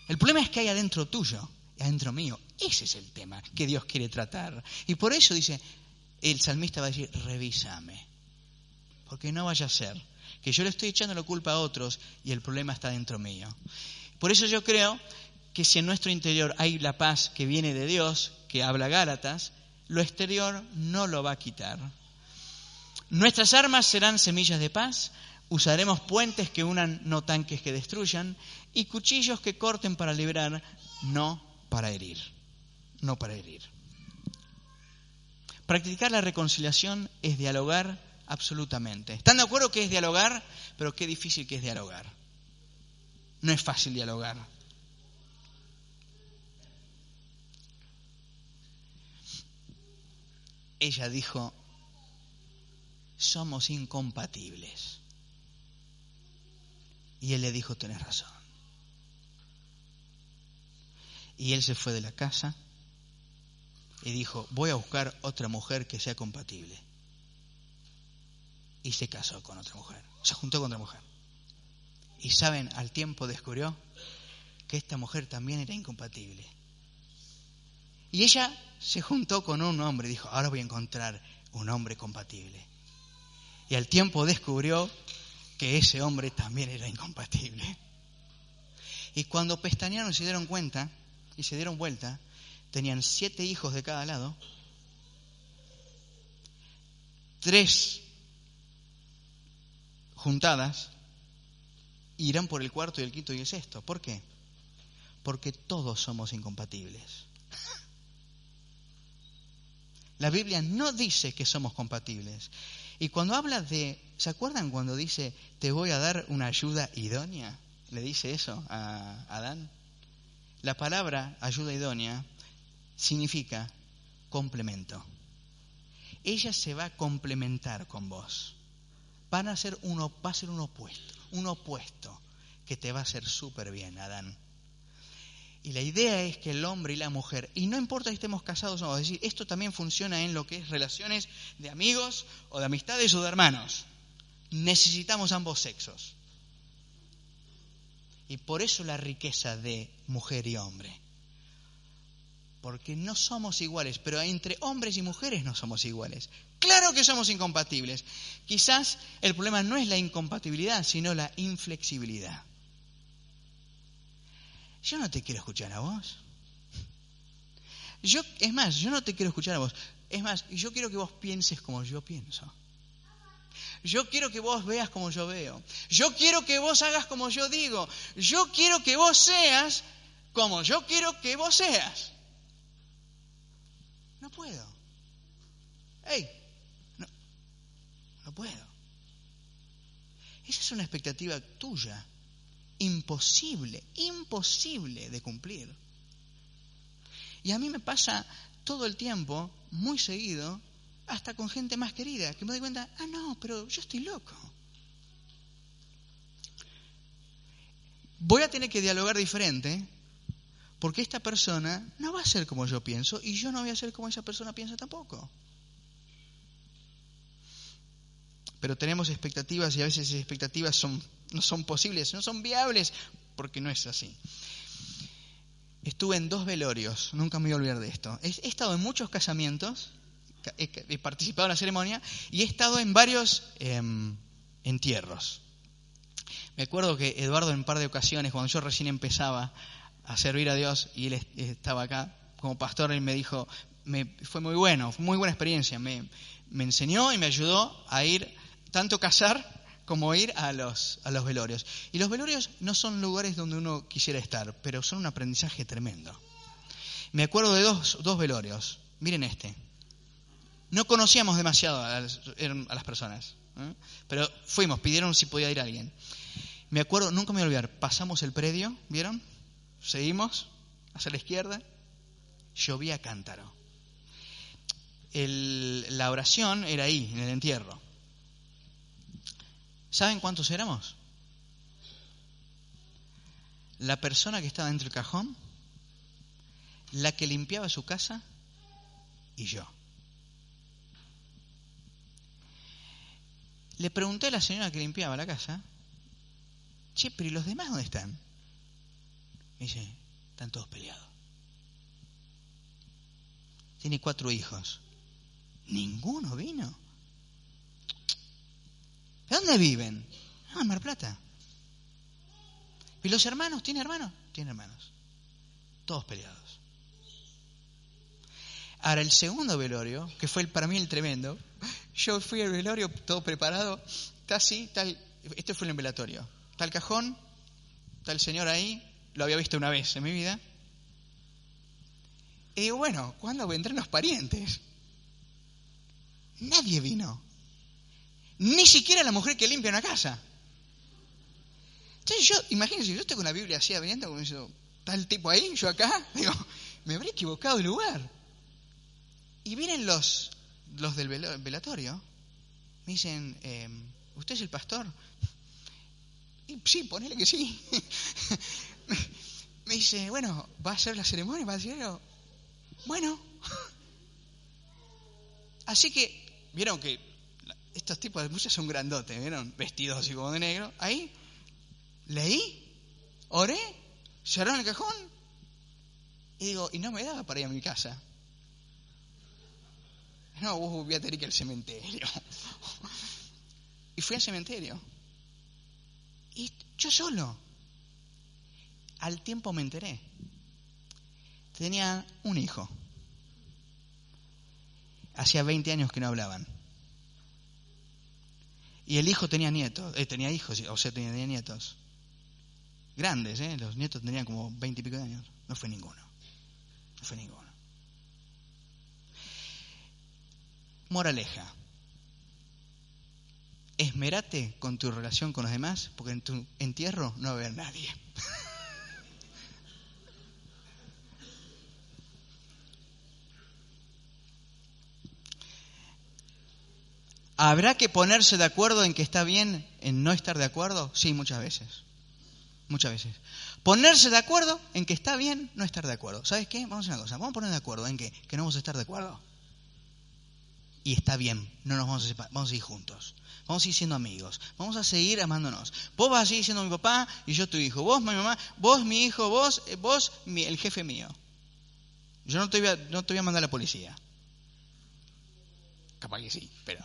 El problema es que hay adentro tuyo y adentro mío. Ese es el tema que Dios quiere tratar. Y por eso dice, el salmista va a decir, revísame. Porque no vaya a ser que yo le estoy echando la culpa a otros y el problema está dentro mío. Por eso yo creo que si en nuestro interior hay la paz que viene de Dios, que habla Gálatas, lo exterior no lo va a quitar. Nuestras armas serán semillas de paz, usaremos puentes que unan, no tanques que destruyan, y cuchillos que corten para librar, no para herir. No para herir. Practicar la reconciliación es dialogar absolutamente. ¿Están de acuerdo que es dialogar? Pero qué difícil que es dialogar. No es fácil dialogar. Ella dijo, somos incompatibles. Y él le dijo, tenés razón. Y él se fue de la casa y dijo, voy a buscar otra mujer que sea compatible. Y se casó con otra mujer, se juntó con otra mujer. Y saben, al tiempo descubrió que esta mujer también era incompatible. Y ella se juntó con un hombre y dijo, ahora voy a encontrar un hombre compatible. Y al tiempo descubrió que ese hombre también era incompatible. Y cuando pestañearon y se dieron cuenta, y se dieron vuelta, tenían 7 hijos de cada lado, 3 juntadas, irán por el cuarto y el quinto y el sexto. ¿Por qué? Porque todos somos incompatibles. La Biblia no dice que somos compatibles. Y cuando habla de, ¿se acuerdan cuando dice, te voy a dar una ayuda idónea? Le dice eso a Adán. La palabra ayuda idónea significa complemento. Ella se va a complementar con vos. Va a ser un opuesto que te va a hacer súper bien, Adán. Y la idea es que el hombre y la mujer, y no importa si estemos casados o no, es decir, esto también funciona en lo que es relaciones de amigos o de amistades o de hermanos. Necesitamos ambos sexos. Y por eso la riqueza de mujer y hombre. Porque no somos iguales, pero entre hombres y mujeres no somos iguales. Claro que somos incompatibles. Quizás el problema no es la incompatibilidad, sino la inflexibilidad. Yo no te quiero escuchar a vos. Yo no te quiero escuchar a vos. Es más, yo quiero que vos pienses como yo pienso. Yo quiero que vos veas como yo veo. Yo quiero que vos hagas como yo digo. Yo quiero que vos seas como yo quiero que vos seas. No puedo. No puedo. Esa es una expectativa tuya. Imposible de cumplir. Y a mí me pasa todo el tiempo, muy seguido, hasta con gente más querida, que me doy cuenta, no, pero yo estoy loco. Voy a tener que dialogar diferente, porque esta persona no va a ser como yo pienso, y yo no voy a ser como esa persona piensa tampoco. Pero tenemos expectativas y a veces esas expectativas no son posibles, no son viables, porque no es así. Estuve en 2 velorios, nunca me voy a olvidar de esto. He estado en muchos casamientos, he participado en la ceremonia y he estado en varios entierros. Me acuerdo que Eduardo en un par de ocasiones, cuando yo recién empezaba a servir a Dios y él estaba acá como pastor, él me dijo, fue muy bueno, fue muy buena experiencia, me enseñó y me ayudó a ir tanto casar como ir a los velorios. Y los velorios no son lugares donde uno quisiera estar, pero son un aprendizaje tremendo. Me acuerdo de dos velorios. Miren este. No conocíamos demasiado a las personas, pero pidieron si podía ir alguien. Me acuerdo, nunca me voy a olvidar, pasamos el predio, ¿vieron? Seguimos hacia la izquierda, llovía cántaro. la oración era ahí, en el entierro. ¿Saben cuántos éramos? La persona que estaba dentro del cajón, la que limpiaba su casa y yo. Le pregunté a la señora que limpiaba la casa, che, pero ¿y los demás dónde están? Me dice, están todos peleados. Tiene 4 hijos. ¿Ninguno vino? ¿De dónde viven? Ah, en Mar Plata. ¿Y los hermanos? ¿Tiene hermanos? Tiene hermanos. Todos peleados. Ahora, el segundo velorio, que fue para mí el tremendo, yo fui al velorio todo preparado, está así, este fue el velatorio. Está el cajón, está el señor ahí, lo había visto una vez en mi vida. Y digo, bueno, ¿cuándo vendrán los parientes? Nadie vino. Ni siquiera la mujer que limpia una casa. Entonces imagínense, yo estoy con la Biblia así abriendo, como diciendo, ¿está el tipo ahí? Yo acá, digo, me habré equivocado de lugar. Y vienen los del velatorio, me dicen, ¿usted es el pastor? Y sí, ponele que sí. Me dice, bueno, ¿va a hacer la ceremonia? ¿Va a decir algo? Bueno. Así que, vieron que estos tipos de muchos son grandotes, ¿vieron? Vestidos así como de negro. Ahí, leí, oré, cerraron el cajón. Y digo, y no me daba para ir a mi casa. No, voy a tener que ir al cementerio. Y fui al cementerio. Y yo solo. Al tiempo me enteré. Tenía un hijo. Hacía 20 años que no hablaban. Y el hijo tenía nietos. Tenía hijos, o sea, tenía nietos. Grandes, Los nietos tenían como 20 y pico de años. No fue ninguno. No fue ninguno. Moraleja. Esmerate con tu relación con los demás, porque en tu entierro no va a haber nadie. ¿Habrá que ponerse de acuerdo en que está bien en no estar de acuerdo? Sí, muchas veces. Muchas veces. Ponerse de acuerdo en que está bien no estar de acuerdo. ¿Sabes qué? Vamos a hacer una cosa. Vamos a poner de acuerdo en que no vamos a estar de acuerdo. Y está bien, no nos vamos a separar, vamos a ir juntos. Vamos a ir siendo amigos, vamos a seguir amándonos. Vos vas a seguir siendo mi papá y yo tu hijo. Vos mi mamá, vos mi hijo, vos el jefe mío. Yo no te voy a mandar a la policía. Capaz que sí, pero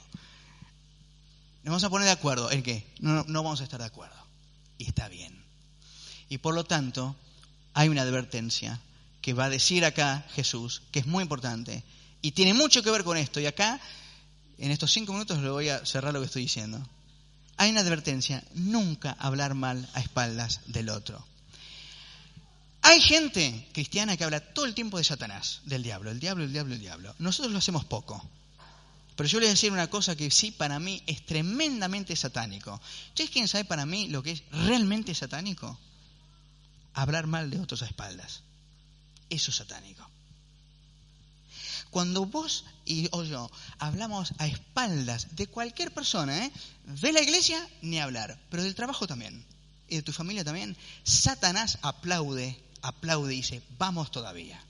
nos vamos a poner de acuerdo en que no vamos a estar de acuerdo. Y está bien. Y por lo tanto, hay una advertencia que va a decir acá Jesús, que es muy importante. Y tiene mucho que ver con esto. Y acá, en estos 5 minutos, le voy a cerrar lo que estoy diciendo. Hay una advertencia: nunca hablar mal a espaldas del otro. Hay gente cristiana que habla todo el tiempo de Satanás, del diablo, el diablo, el diablo, el diablo. Nosotros lo hacemos poco. Pero yo les voy a decir una cosa que sí, para mí, es tremendamente satánico. ¿Ustedes quieren saber para mí lo que es realmente satánico? Hablar mal de otros a espaldas. Eso es satánico. Cuando vos o yo hablamos a espaldas de cualquier persona, de la iglesia, ni hablar, pero del trabajo también, y de tu familia también, Satanás aplaude y dice, vamos todavía.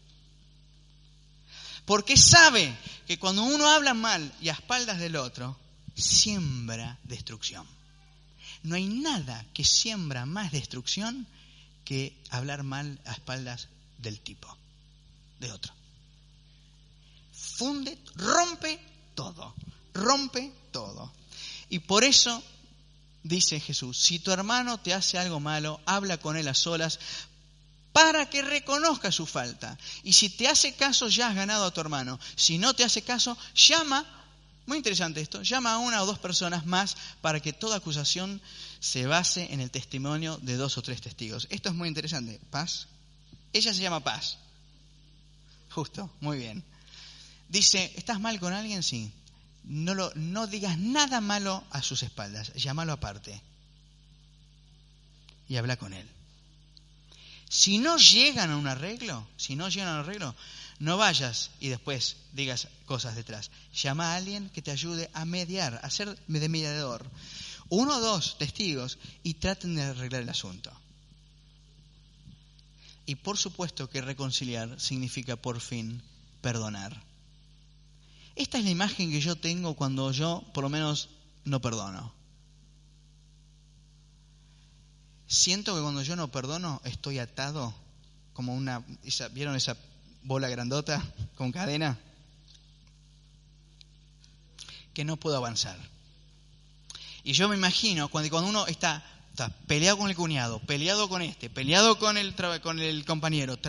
Porque sabe que cuando uno habla mal y a espaldas del otro, siembra destrucción. No hay nada que siembra más destrucción que hablar mal a espaldas del tipo, de otro. Funde, rompe todo. Y por eso dice Jesús, si tu hermano te hace algo malo, habla con él a solas para que reconozca su falta. Y si te hace caso, ya has ganado a tu hermano. Si no te hace caso, llama, muy interesante esto, llama a 1 o 2 personas más para que toda acusación se base en el testimonio de 2 o 3 testigos. Esto es muy interesante. Paz. Ella se llama Paz. Justo, muy bien. Dice, ¿estás mal con alguien? Sí. No digas nada malo a sus espaldas. Llámalo aparte. Y habla con él. Si no llegan a un arreglo, No vayas y después digas cosas detrás. Llama a alguien que te ayude a mediar, a ser de mediador. 1 o 2 testigos y traten de arreglar el asunto. Y por supuesto que reconciliar significa por fin perdonar. Esta es la imagen que yo tengo cuando yo, por lo menos, no perdono. Siento que cuando yo no perdono estoy atado como ¿vieron esa bola grandota con cadena? Que no puedo avanzar. Y yo me imagino cuando uno está peleado con el cuñado, peleado con peleado con el compañero,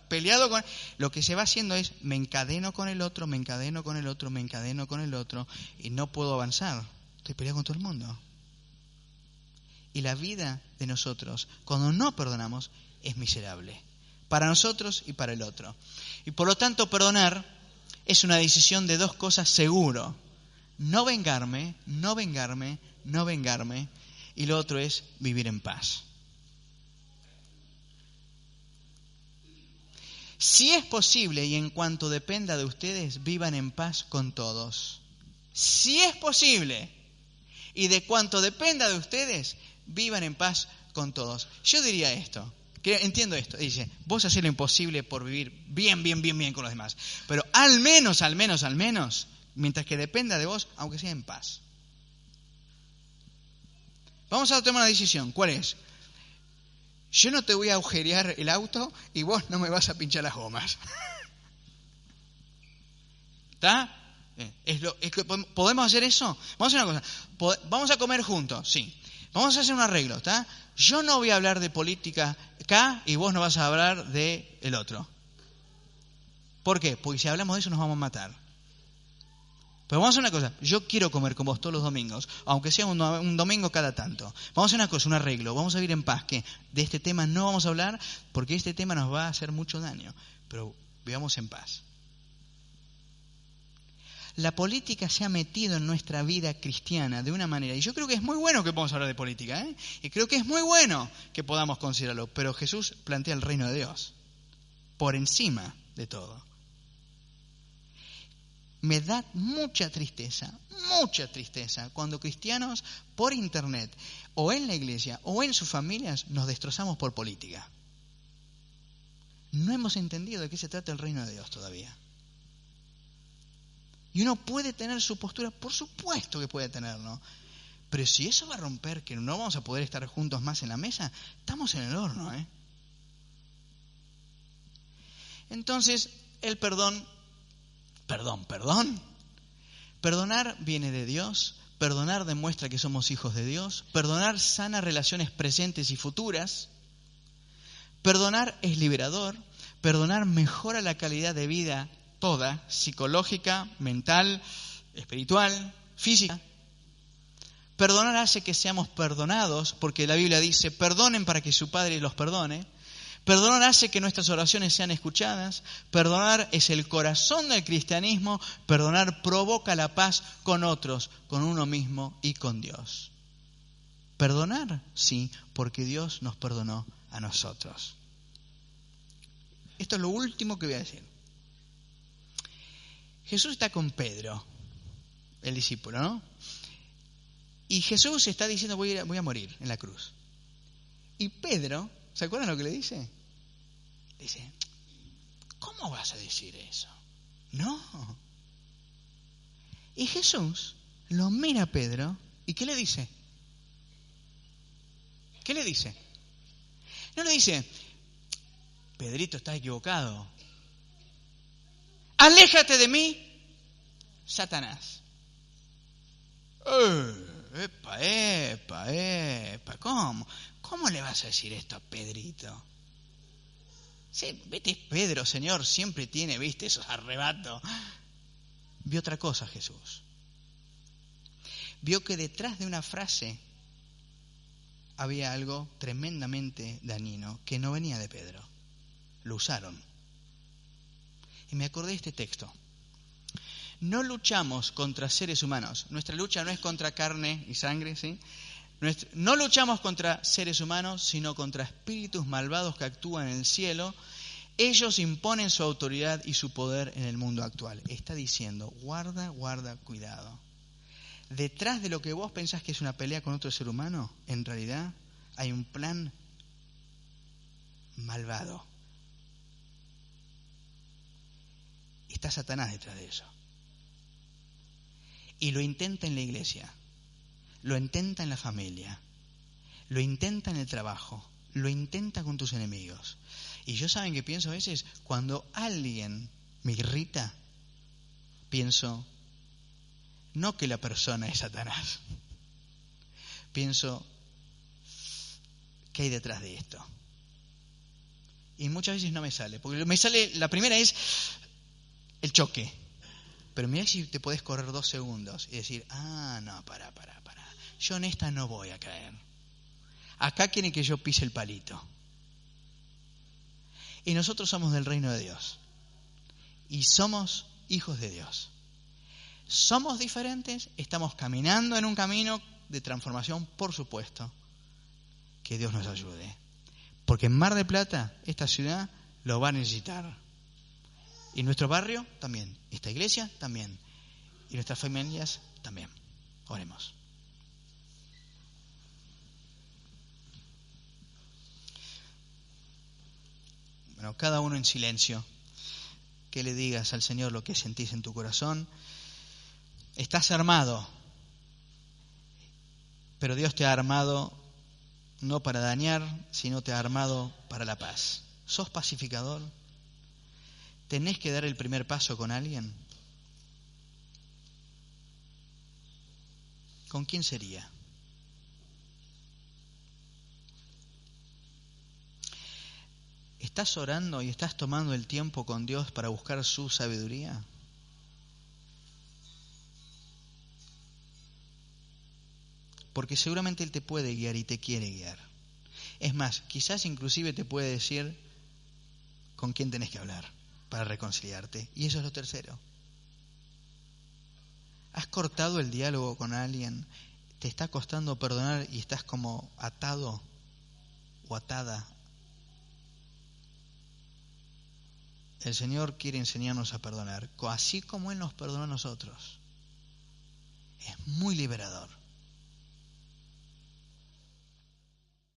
peleado con... Lo que se va haciendo es, me encadeno con el otro, me encadeno con el otro, me encadeno con el otro, y no puedo avanzar. Estoy peleado con todo el mundo. Y la vida de nosotros, cuando no perdonamos, es miserable. Para nosotros y para el otro. Y por lo tanto, perdonar es una decisión de 2 cosas seguro. No vengarme. Y lo otro es vivir en paz. Si es posible y en cuanto dependa de ustedes, vivan en paz con todos. Si es posible y de cuanto dependa de ustedes, vivan en paz con todos. Yo diría esto, que entiendo esto. Dice, vos hacés lo imposible por vivir bien con los demás. Pero al menos, mientras que dependa de vos, aunque sea en paz. Vamos a tomar una decisión. ¿Cuál es? Yo no te voy a agujerear el auto y vos no me vas a pinchar las gomas. ¿Está? ¿Podemos hacer eso? Vamos a hacer una cosa. Vamos a comer juntos, sí. Vamos a hacer un arreglo, ¿está? Yo no voy a hablar de política acá y vos no vas a hablar de el otro. ¿Por qué? Porque si hablamos de eso nos vamos a matar. Pero vamos a hacer una cosa, yo quiero comer con vos todos los domingos, aunque sea un domingo cada tanto. Vamos a hacer una cosa, un arreglo, vamos a vivir en paz, que de este tema no vamos a hablar porque este tema nos va a hacer mucho daño, pero vivamos en paz. La política se ha metido en nuestra vida cristiana de una manera, y yo creo que es muy bueno que podamos hablar de política, y creo que es muy bueno que podamos considerarlo, pero Jesús plantea el reino de Dios por encima de todo. Me da mucha tristeza cuando cristianos por internet o en la iglesia o en sus familias nos destrozamos por política. No hemos entendido de qué se trata el reino de Dios todavía. Y uno puede tener su postura, por supuesto que puede tenerlo, pero si eso va a romper, que no vamos a poder estar juntos más en la mesa, estamos en el horno, Entonces, el perdón. Perdonar viene de Dios, perdonar demuestra que somos hijos de Dios, perdonar sana relaciones presentes y futuras, perdonar es liberador, perdonar mejora la calidad de vida toda, psicológica, mental, espiritual, física. Perdonar hace que seamos perdonados, porque la Biblia dice, perdonen para que su Padre los perdone. Perdonar hace que nuestras oraciones sean escuchadas. Perdonar es el corazón del cristianismo. Perdonar provoca la paz con otros, con uno mismo y con Dios. Perdonar, sí, porque Dios nos perdonó a nosotros. Esto es lo último que voy a decir. Jesús está con Pedro, el discípulo, ¿no? Y Jesús está diciendo, voy a morir en la cruz. Y Pedro, ¿se acuerdan lo que le dice? Le dice, ¿cómo vas a decir eso? No. Y Jesús lo mira a Pedro y ¿qué le dice? ¿Qué le dice? No le dice, Pedrito, estás equivocado. Aléjate de mí, Satanás. Epa, ¿cómo le vas a decir esto a Pedrito? Sí, vete, Pedro, Señor, siempre tiene, viste, esos arrebatos. Vio otra cosa Jesús. Vio que detrás de una frase había algo tremendamente dañino que no venía de Pedro. Lo usaron. Y me acordé de este texto. No luchamos contra seres humanos. Nuestra lucha no es contra carne y sangre, ¿sí? No luchamos contra seres humanos, sino contra espíritus malvados que actúan en el cielo. Ellos imponen su autoridad y su poder en el mundo actual. Está diciendo, guarda, cuidado. Detrás de lo que vos pensás que es una pelea con otro ser humano, en realidad hay un plan malvado. Está Satanás detrás de eso. Y lo intenta en la iglesia, lo intenta en la familia, lo intenta en el trabajo, lo intenta con tus enemigos. Y yo, ¿saben qué pienso a veces? Cuando alguien me irrita, pienso, no que la persona es Satanás. Pienso, ¿qué hay detrás de esto? Y muchas veces no me sale. Porque me sale, la primera es el choque. Pero mirá si te podés correr 2 segundos y decir, no, pará. Yo en esta no voy a caer. Acá quieren que yo pise el palito. Y nosotros somos del reino de Dios. Y somos hijos de Dios. Somos diferentes, estamos caminando en un camino de transformación, por supuesto. Que Dios nos ayude. Porque en Mar del Plata, esta ciudad, lo va a necesitar. Y nuestro barrio también. Esta iglesia también. Y nuestras familias también. Oremos. Bueno, cada uno en silencio. Que le digas al Señor lo que sentís en tu corazón. Estás armado. Pero Dios te ha armado no para dañar, sino te ha armado para la paz. ¿Sos pacificador? ¿Tenés que dar el primer paso con alguien? ¿Con quién sería? ¿Estás orando y estás tomando el tiempo con Dios para buscar su sabiduría? Porque seguramente Él te puede guiar y te quiere guiar. Es más, quizás inclusive te puede decir con quién tenés que hablar para reconciliarte. Y eso es lo tercero. ¿Has cortado el diálogo con alguien? ¿Te está costando perdonar y estás como atado o atada? El Señor quiere enseñarnos a perdonar, así como Él nos perdonó a nosotros. Es muy liberador.